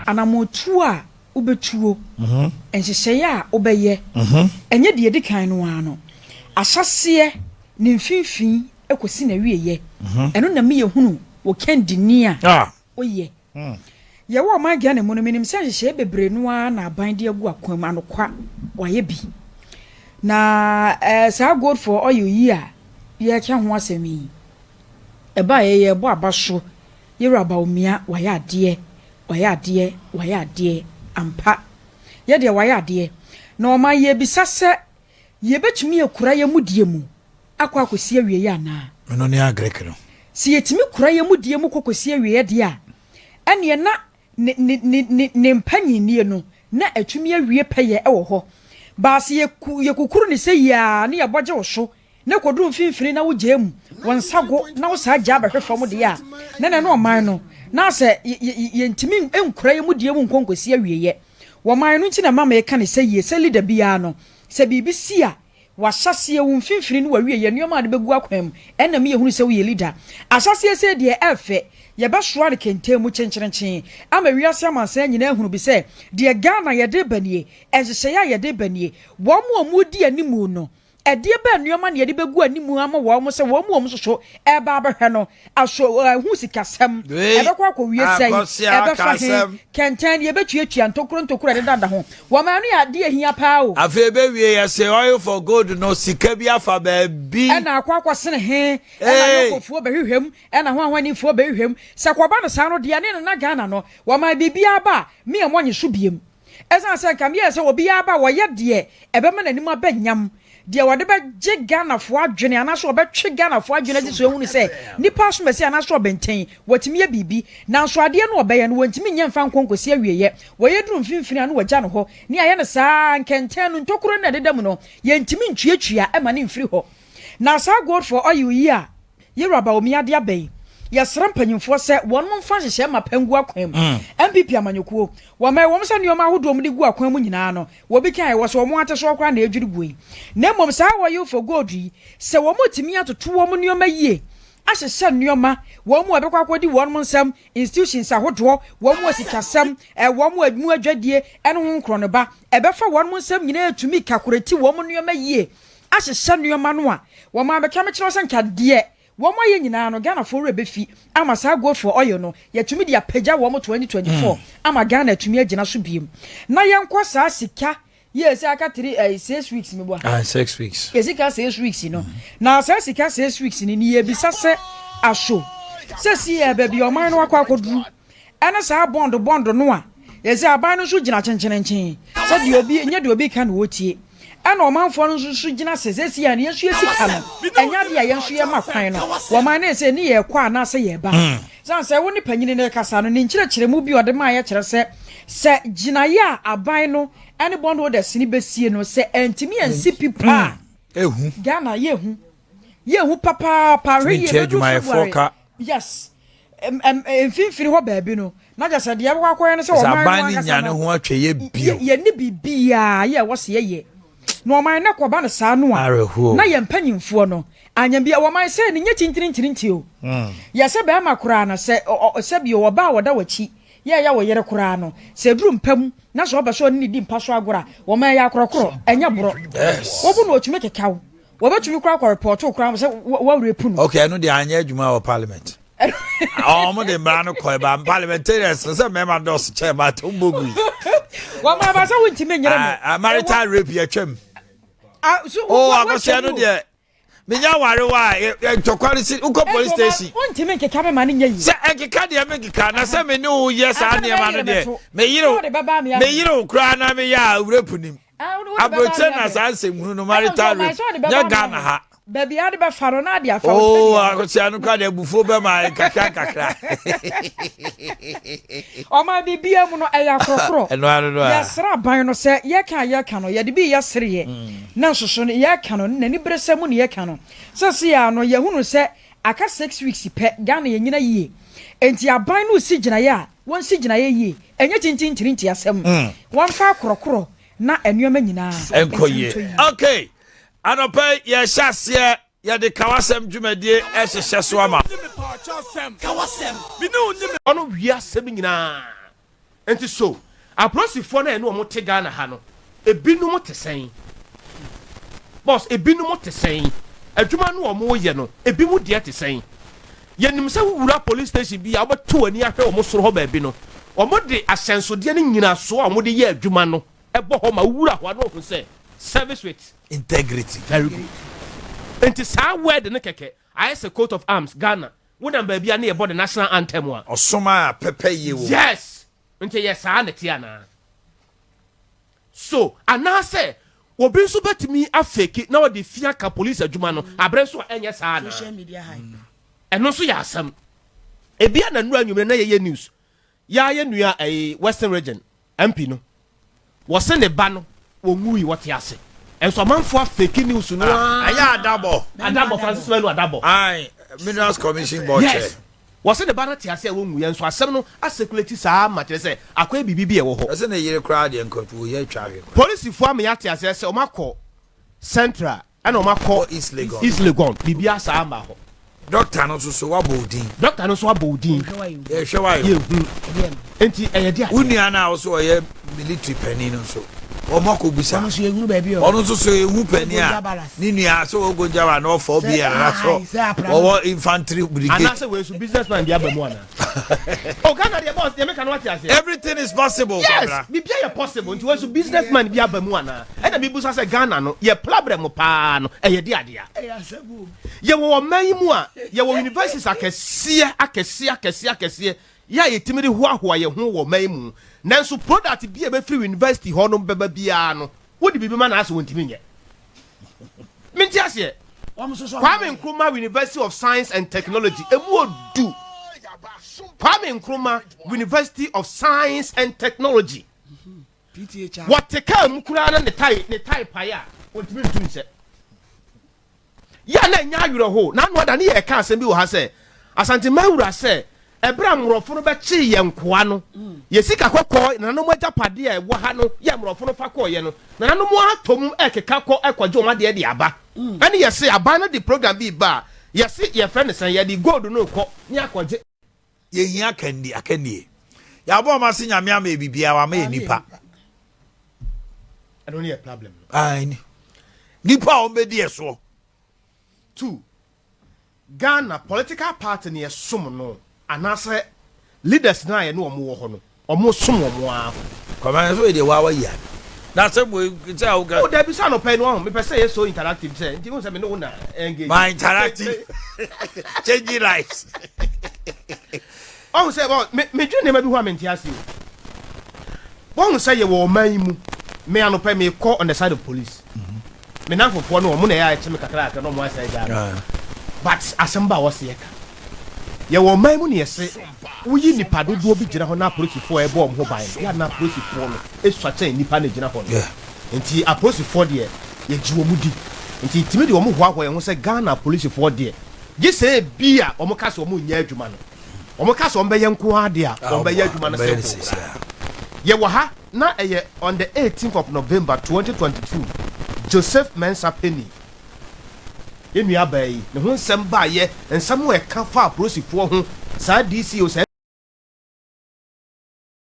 anamotu a ubetuo enhyehyeye a obeye enye de edikan no ano ahyase ne mfinfin ekosi na wieye eno na me yehunu wo kendini a oye ye wo ma gya ne mo no minim se hyehyeye bebre no a na aban de agu akwam anokwa waye bi na sa god for oil yi a ye ka ho asemi eba ye bo abaso ye Bawumia waye ade ampa ye de waye ade na o ma ye bisase ye betumi ekura ye mudie mu akwa akosi awie ya na no ne agrek no si yetimi kura ye mudie mu kokosi awie de a ene na ne mpanyini no na atumi awie peye ewo ho ba si ye kukuru ne se ya ne ye boje wo so ne koduru mfimfini na wogye mu wonsago na wo sa gya bahwefo mu de a na no man no na se ye ntimi enkura ye mudie mu nkonkosi awie ye wo man no nti na mama ye ka ne se ye se leader bia no se bibisi a wahyasie wo mfimfini no wawie ye nneoma de begu akwam ena me yehunu se wo ye leader ahyasie se de efe ye ba soa de kente mu chencherenchen ama wiase amansa nyina ehunu bi se de Ghana ye de banie ehyeya ye de banie wo mu di animu no ede ba nneoma ne ye de begu animu ama wo mo se wo mu so eba abehwe no aso hu sikasem ebe kwa wie sei ebe fa he kenten ye betuatua ntokuro de dada ho wo ma no ya de ahia pa o afa be wie ye se oil for gold no sika bi afa ba bi na akwa sene he na yokofuo behwehwem na ho ahwanifuo behwehwem se kwaba no sa no de ne na Ghana no wo ma bibia ba me e monye so biem esa se kam ye se obi aba wo ye de ebe ma nanim abanyam de wade ba je Ghana fo adwene anaso obetwe Ghana fo adwene di so ehunu se nipa so mesi anaso obenten watimi ya bibi na so ade no obeye no wantimi nya mfa nkonkosi awieye wo yeduru mfimfini anu wagya no ho ne aye ne saa nkenten no ntokuro na dedam no yentimi ntweatwea ema ne mfiri ho na saa god for oil yi a ye Bawumia de abai yasram panyimfo se wonmo mfa hyehye mapangu akwam MPP amanyekuo wo mai wo msa nioma ahodo mu de gu akwam mu nyina no wo bi kan wo so wo ate so okra na edwiri gui na mom sa wo you for god yi se wo motimi atoto wo mu nioma yie ahyehye nioma wo mu obekwa akodi wonmo nsam institutions ahodo wo mu asikasam wo mu admu adwadie ene ho nkro ne ba ebefa wonmo nsam nyina etumi kakorati wo mu nioma yie ahyehye nioma no a wo ma beka me kire osanka de wo mo ye nyina no Ghana for rebefi ama sa go for oil no yatumi dia pagya wo mo 2024 ama Ghana atumi agina so biem na yenko sa sika yes aka 6 weeks me bo 6 weeks yes aka 6 weeks no na sa sika 6 weeks ni ye bisa se asho se si e baby o man no akwa akoduru ana sa bond no a yes aban no so gina chenchenenchen se de obi nya de obi kan wo tie ana omanfo no so gina sesesi ya ne yesu esika no enya de ya yensu ye makwan no wo man na se ni ye kwa na se ye ba san se wo ni panyini ne kasa no ni nkyerɛkyerɛ mu bi ode ma ye kyerɛ se gina ya aban no any bond wo de sini besie no se entimi ansi pipa ehu Ghana yehu papa hwe ye do foka yes mfimfiri ho baabi no na ja se de yakwa akwa no se wo man no nya ne ho atwe ye bio ye ni bibia ye wo se ye no man na koba no sa no a na ye mpanyimfo no anyambia wo man se ne nya tintirintirinti o ye se be makura na se bi wo ba wo da wachi ye ya wo yere kura no se duru mpam na so ba so ne di mpa so agora wo man ya korokoro enya boro wo bu no otumi kekaw wo betumi kura ko report kura se wo repu no okay no de anya adwuma wo parliament mo de mrano ko ba parliamentarians se me ma dos che ba to bogu wo ma ba se wo ntimi nyere me marital rape ya twam akosia no de menya ware wa tokwari si uko police station won ntimi keka be ma ne nya yi se ekeka de me keka na se me ne wo yes ane ma no de me yiro kra na me ya awrepunim abroche na sanse munu no marital rape ya Ghana ha baby ade be faro na ade afa akosia no kwa de bufo be ma kakra o ma bibia mu no eya krokro ya sra ban no se ye kan no ye de bi ye sere ye na soso no ye kan no na ni bresam no ye kan no se ya no ye hunu se aka 6 weeks pe Ghana ye nyina yie enti aban no si gina ya won si gina ye yie enye tintintirinti asem won fa krokro na enuoma nyina enkoye okay anope ye hyase ye de kawasem dwumadie ehyehyɛ so ama kawasem bi ne onye ono wiasem nyina enti so apolisifoɔ na ɛno ɔmo te Ghana ha no ebinom te sɛn boss ebinom te sɛn adwuma no ɔmo yɛ no ebimu deɛ te sɛn yɛnim sɛ wura police station bi a wɔbɛto ani ahwɛ ɔmo soro hɔ baabi no ɔmo de ahyɛnsodeɛ no nyina so a ɔmo de yɛ adwuma no ɛbɔ hɔ ma wura hɔ no ho sɛ service with integrity very good enti saa word ne kɛkɛ ayɛ sɛ coat of arms Ghana wonam baabi a ne yɛbɔ the national anthem a ɔsoma a pɛpɛ yie wo yes nti yɛ saa ne te anaa so anaasɛ obi nso bɛtumi afeki na wɔde fia ka police adwuma no abrɛ so a ɛnyɛ saa na social media hype ɛno nso yɛ asɛm ebi a nanura nwumere na yɛyɛ news yɛayɛ nua ɛyɛ western region MP no wɔsɛ ne ba no wɔnwui wɔte ase ɛnso amanfo afeki news no ayɛ adabɔ Francis Melu adabɔ ai minerals commission board chair yes wɔsɛ ne ba no te ase a wɔnwu yɛn nso asɛm no asekulati saa ma kyerɛ sɛ akɔyɛ biribi bi ɛwɔ hɔ ɛsɛ ne yere koraa deɛ nkɔtu yɛ atwa hwɛ polisifoɔ ama yɛate ase sɛ ɔmakɔ central ɛna ɔmakɔ East Legon biribi asa ama hɔ doctor no so wabɔ odin doctor no so abɔ odin yɛhwɛ wa yɛ enti ɛyɛ de wunua no a wo so ɔyɛ military panin no so ɔmo akɔ busa ɔno so ehunu baabi ɔno nso so ehu panin a ne nua so ogo jaba na ɔfɔ bi ara so ɔwɔ infantry brigade anase we so businessman bi aba mu ana o Ghana de boss de make no what ase everything is possible yes bi bia yɛ possible nti we so businessman bi aba mu ana ɛna bi busa sɛ Ghana no yɛ problem paa no ɛyɛ de ade a yɛ wɔ ɔman mu a yɛ wɔ universities akɛseɛ ya yɛtimi de hoahoa yɛ ho wɔ man mu nanso product bi a be free university hɔ no bɛba biara no wodi bibi ma na aso wontimi nyɛ menti aseɛ Kwame Nkrumah University of Science and Technology emu odu Kwame Nkrumah University of Science and Technology what te ka mu kura na ne tai pai a wontimi ntu nhyɛ ya na nya awere ho na no da ne yɛ ka asɛm bi wɔ ha sɛ Asante Mawura sɛ ebra mrofo no bɛkye yɛ nkoa no yɛsika kɔkɔ na no mogya pade a ɛwɔ ha no yɛ mrofo no fa kɔɔ yɛ no na no mo atom ɛkeka kɔ ɛkɔgye ɔma de aba ɛne yɛse aba no de program bi ba yɛse yɛfrɛ ne sɛn yɛde gold no kɔ ne akɔgye yɛhia akanie yɛabɔ ɔma se nyame ama bibia wa ma yɛ nipa ɛno ne yɛ problem ai nipa a ɔmbɛdi ɛsoɔ 2 Ghana political party ne yɛsom no anase leaders na ye no omo wo ho no omo som omo a kɔmɛ so de wa ya na sɛ mo sɛ o ga o da bi sa no pɛ no ho me pɛ sɛ ye so interactive sɛ nti mo sɛ me no na engage my interactive change lives o sɛ bo me dwene ma bi ho amenti ase o wo sɛ ye wo man mu me anopɛ me call on the side of police me na fofo no omo na ya che me kakra aka no mo asa ga but asɛmba wo se ye ka ye wo man mu ne yɛse woyi nipa dodo bi gyina hɔ na apolisifoɔ ɛbɔ ɔmo ho ban ya na apolisifoɔ no esuakyɛn nipa na gyina hɔ no nti apolisifoɔ deɛ ye gyi wɔn di nti timi de ɔmo hoahoa yɛn ho sɛ Ghana apolisifoɔ deɛ gye sɛ bi a ɔmo ka sɛ ɔmo nya adwuma no ɔmo ka sɛ ɔmo bɛyɛ nko ade a ɔmo bɛyɛ adwuma no sɛ ye wɔ ha na ɛyɛ on the 18th of November 2022 Joseph Mensah Penny enua bai ne ho nsɛm ba ye nsɛm wo ɛka fa apolisifoɔ ho saa DC o saa